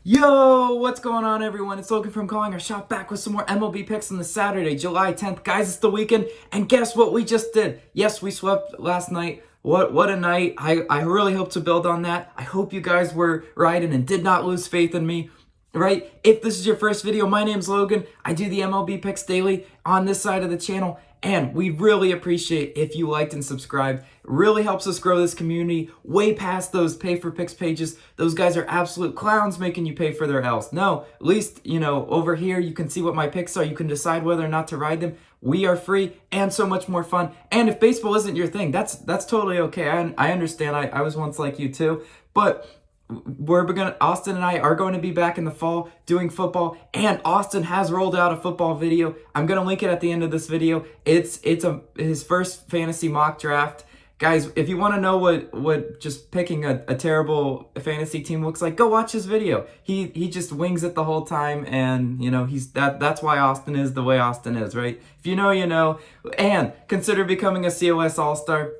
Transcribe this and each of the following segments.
Yo, what's going on, everyone? It's Logan from Calling Our Shop, back with some more MLB picks on the Saturday, July 10th. Guys, it's the weekend, and guess what we just did? Yes, we swept last night. What a night. I really hope to build on that. I hope you guys were riding and did not lose faith in me. Right? If this is your first video, my name's Logan. I do the MLB picks daily on this side of the channel, and we really appreciate if you liked and subscribed. It really helps us grow this community way past those pay for picks pages. Those guys are absolute clowns making you pay for their L's. No, at least, over here you can see what my picks are. You can decide whether or not to ride them. We are free and so much more fun. And if baseball isn't your thing, that's totally okay. I understand. I was once like you too. But Austin and I are going to be back in the fall doing football, and Austin has rolled out a football video. I'm going to link it at the end of this video. It's his first fantasy mock draft. Guys, if you want to know what just picking a terrible fantasy team looks like, go watch his video. He just wings it the whole time, and that's why Austin is the way Austin is, right? If you know, you know. And consider becoming a COS All-Star.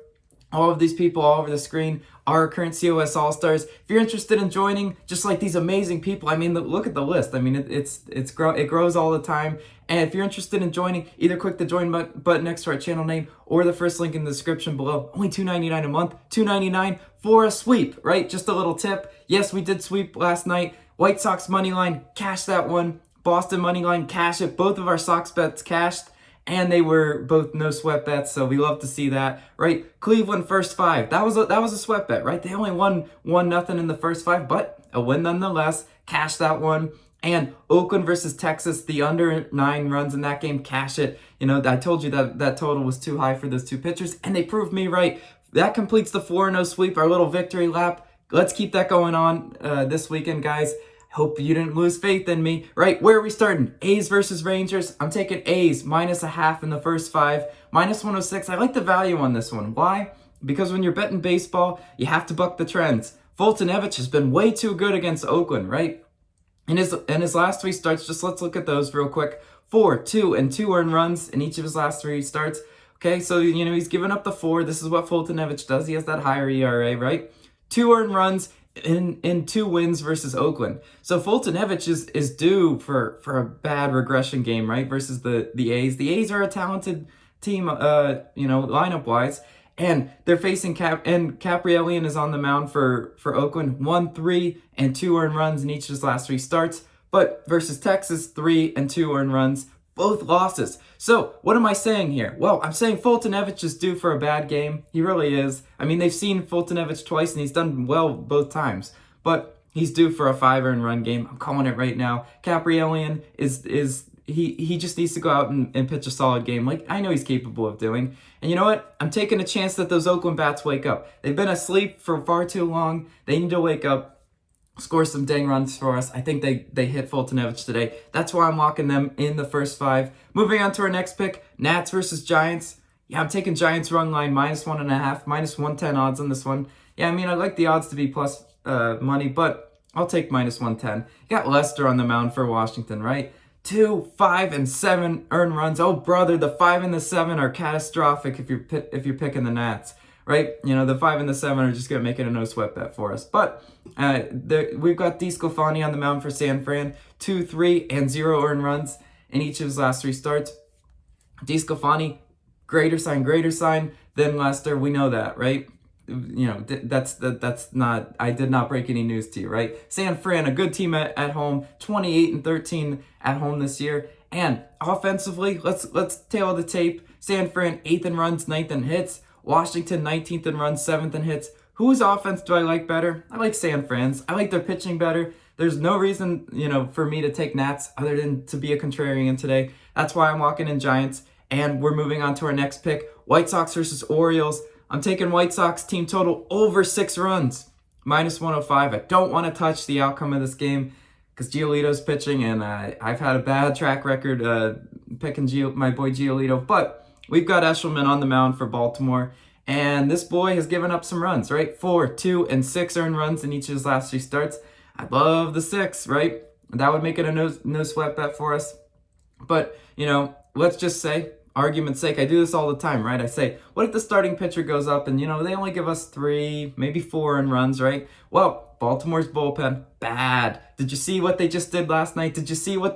All of these people all over the screen are current COS All-Stars. If you're interested in joining, just like these amazing people, I mean, look at the list. I mean, it grows all the time. And if you're interested in joining, either click the join button next to our channel name or the first link in the description below. Only $2.99 a month, $2.99 for a sweep, right? Just a little tip. Yes, we did sweep last night. White Sox money line, cash that one. Boston money line, cash it. Both of our Sox bets cashed. And they were both no sweat bets, so we love to see that, right? Cleveland first five. That was a sweat bet, right? They only won 1-0 in the first five, but a win nonetheless. Cash that one. And Oakland versus Texas, the under 9 runs in that game, cash it. I told you that total was too high for those two pitchers, and they proved me right. That completes the 4-0 sweep, our little victory lap. Let's keep that going on this weekend, guys. Hope you didn't lose faith in me, right? Where are we starting? A's versus Rangers. I'm taking A's -0.5 in the first 5, -106. I like the value on this one. Why? Because when you're betting baseball, you have to buck the trends. Foltynewicz has been way too good against Oakland, right? In his last 3 starts, just let's look at those real quick. 4, 2, and 2 earned runs in each of his last 3 starts. Okay, so he's given up the 4. This is what Foltynewicz does. He has that higher ERA, right? 2 earned runs in 2 wins versus Oakland. So Foltynewicz is due for a bad regression game, right? Versus the A's. The A's are a talented team, lineup wise, and they're facing Caprielian is on the mound for Oakland. 1, 3, and 2 earned runs in each of his last 3 starts. But versus Texas, 3 and 2 earned runs. Both losses. So what am I saying here? Well, I'm saying Foltynewicz is due for a bad game. He really is. I mean, they've seen Foltynewicz twice, and he's done well both times. But he's due for a 5 earned run game. I'm calling it right now. Caprielian he just needs to go out and pitch a solid game, like I know he's capable of doing. And you know what? I'm taking a chance that those Oakland bats wake up. They've been asleep for far too long. They need to wake up. Score some dang runs for us. I think they hit Foltynewicz today. That's why I'm locking them in the first 5. Moving on to our next pick, Nats versus Giants. Yeah, I'm taking Giants run line -1.5, -110 odds on this one. Yeah, I mean, I like the odds to be plus money, but I'll take -110. You got Lester on the mound for Washington, right? 2, 5, and 7 earned runs. Oh, brother, the 5 and the 7 are catastrophic if you're picking the Nats. Right? The 5 and the 7 are just going to make it a no-sweat bet for us. But we've got DeSclafani on the mound for San Fran. 2, 3, and 0 earned runs in each of his last 3 starts. DeSclafani, greater sign than Lester. We know that, right? That's not, I did not break any news to you, right? San Fran, a good team at home. 28 and 13 at home this year. And offensively, let's tail the tape. San Fran, 8th in runs, 9th in hits. Washington, 19th in runs, 7th in hits. Whose offense do I like better? I like San Fran's. I like their pitching better. There's no reason, for me to take Nats other than to be a contrarian today. That's why I'm walking in Giants. And we're moving on to our next pick, White Sox versus Orioles. I'm taking White Sox team total over 6 runs, -105. I don't want to touch the outcome of this game because Giolito's pitching, and I've had a bad track record picking my boy Giolito, but we've got Eshelman on the mound for Baltimore, and this boy has given up some runs, right? 4, 2, and 6 earned runs in each of his last 3 starts. I love the 6, right? That would make it a no sweat bet for us. But, let's just say argument's sake, I do this all the time, right? I say, what if the starting pitcher goes up and, they only give us 3, maybe 4 in runs, right? Well, Baltimore's bullpen, bad. Did you see what they just did last night? Did you see what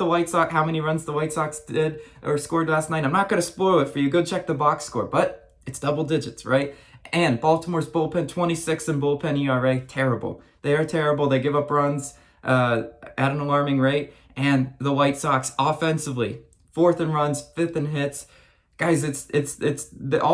how many runs the White Sox did or scored last night? I'm not going to spoil it for you. Go check the box score, but it's double digits, right? And Baltimore's bullpen, 26 in bullpen ERA, terrible. They are terrible. They give up runs at an alarming rate. And the White Sox offensively, 4th in runs, 5th in hits. Guys, all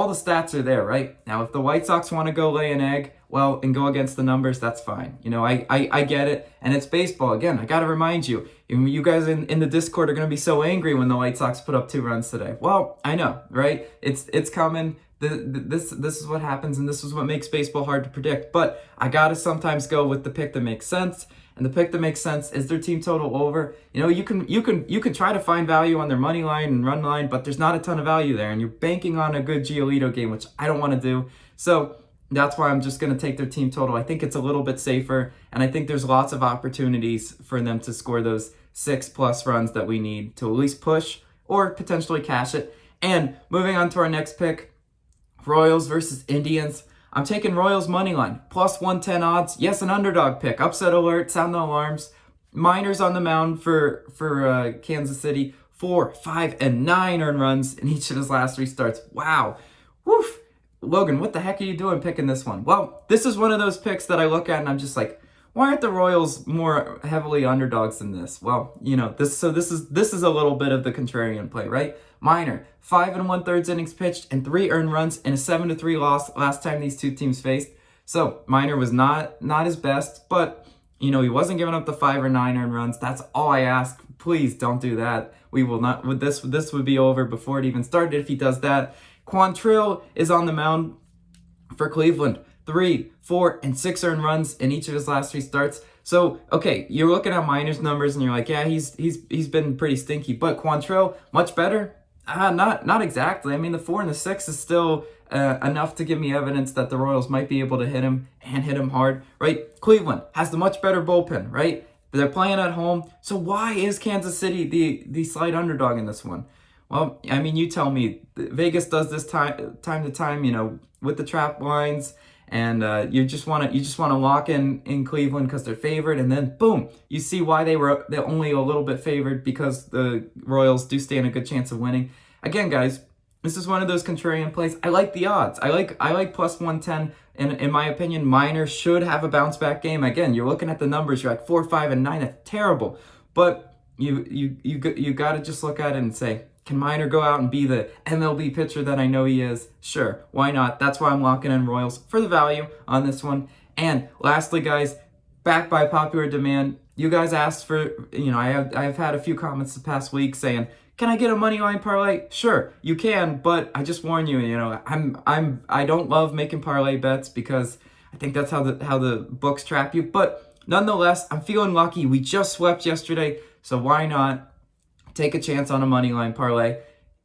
the stats are there, right? Now, if the White Sox want to go lay an egg, well, and go against the numbers, that's fine. I get it. And it's baseball. Again, I got to remind you, you guys in the Discord are going to be so angry when the White Sox put up 2 runs today. Well, I know, right? It's coming. This is what happens, and this is what makes baseball hard to predict. But I got to sometimes go with the pick that makes sense. And the pick that makes sense is their team total over. You can try to find value on their money line and run line, but there's not a ton of value there. And you're banking on a good Giolito game, which I don't want to do. So that's why I'm just going to take their team total. I think it's a little bit safer, and I think there's lots of opportunities for them to score those 6+ runs that we need to at least push or potentially cash it. And moving on to our next pick, Royals versus Indians. I'm taking Royals money line, plus 110 odds. Yes, an underdog pick. Upset alert, sound the alarms. Miners on the mound for Kansas City. 4, 5, and 9 earned runs in each of his last 3 starts. Wow. Woof. Logan, what the heck are you doing picking this one? Well, this is one of those picks that I look at and I'm just like, why aren't the Royals more heavily underdogs than this? Well, this is a little bit of the contrarian play, right? Miner, 5 1/3 innings pitched and 3 earned runs in a 7-3 loss last time these two teams faced. So Miner was not his best, but he wasn't giving up the 5 or 9 earned runs. That's all I ask. Please don't do that. We will not. This would be over before it even started if he does that. Quantrill is on the mound for Cleveland. 3, 4, and 6 earned runs in each of his last 3 starts. So, okay, you're looking at Miner's numbers and you're like, yeah, he's been pretty stinky. But Quantrill, much better? Not exactly. I mean, the 4 and the 6 is still enough to give me evidence that the Royals might be able to hit him and hit him hard, right? Cleveland has the much better bullpen, right? They're playing at home. So why is Kansas City the slight underdog in this one? Well, I mean, you tell me. Vegas does this time to time, with the trap lines. And you just want to lock in Cleveland because they're favored, and then boom, you see why they're only a little bit favored, because the Royals do stand a good chance of winning. Again, guys, this is one of those contrarian plays. I like the odds. I like plus 110. And in my opinion, Miner should have a bounce back game. Again, you're looking at the numbers. You're like 4, 5, and 9. That's terrible. But you got to just look at it and say, can Miner go out and be the MLB pitcher that I know he is? Sure, why not? That's why I'm locking in Royals for the value on this one. And lastly, guys, back by popular demand, you guys asked for, I've had a few comments the past week saying, can I get a money line parlay? Sure, you can, but I just warn you, I don't love making parlay bets because I think that's how the books trap you. But nonetheless, I'm feeling lucky. We just swept yesterday, so why not take a chance on a money line parlay?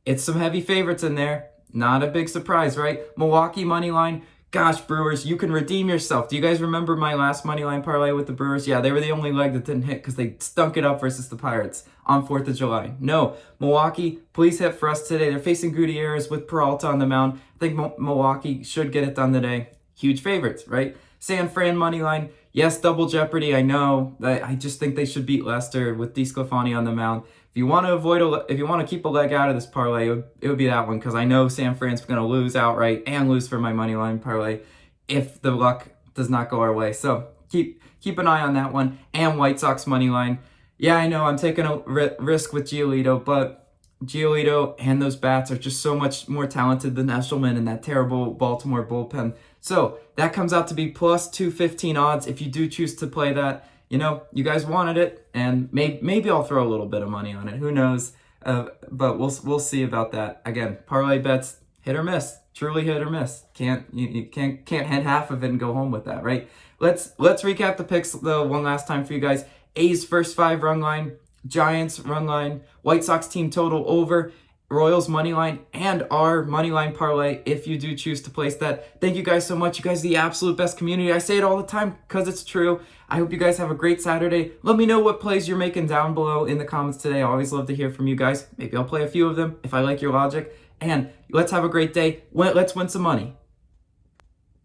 It's some heavy favorites in there. Not a big surprise, right? Milwaukee money line. Gosh, Brewers, you can redeem yourself. Do you guys remember my last money line parlay with the Brewers? Yeah, they were the only leg that didn't hit because they stunk it up versus the Pirates on 4th of July. No, Milwaukee, please hit for us today. They're facing Gutierrez with Peralta on the mound. I think Milwaukee should get it done today. Huge favorites, right? San Fran money line. Yes, double jeopardy. I know. I just think they should beat Leicester with DeSclafani on the mound. If you want to keep a leg out of this parlay, it would be that one, because I know San Fran's going to lose outright and lose for my money line parlay if the luck does not go our way. So keep an eye on that one. And White Sox money line. Yeah, I know I'm taking a risk with Giolito, but Giolito and those bats are just so much more talented than Eshelman and that terrible Baltimore bullpen. So that comes out to be plus 215 odds if you do choose to play that. You guys wanted it, and maybe I'll throw a little bit of money on it. Who knows? But we'll see about that. Again, parlay bets, hit or miss, truly hit or miss. You can't hit half of it and go home with that, right? Let's recap the picks though one last time for you guys. A's first 5 run line, Giants run line, White Sox team total over, Royals money line, and our money line parlay if you do choose to place that. Thank you guys so much. You guys are the absolute best community. I say it all the time because it's true. I hope you guys have a great Saturday. Let me know what plays you're making down below in the comments today. I always love to hear from you guys. Maybe I'll play a few of them if I like your logic. and let's have a great day. Let's win some money.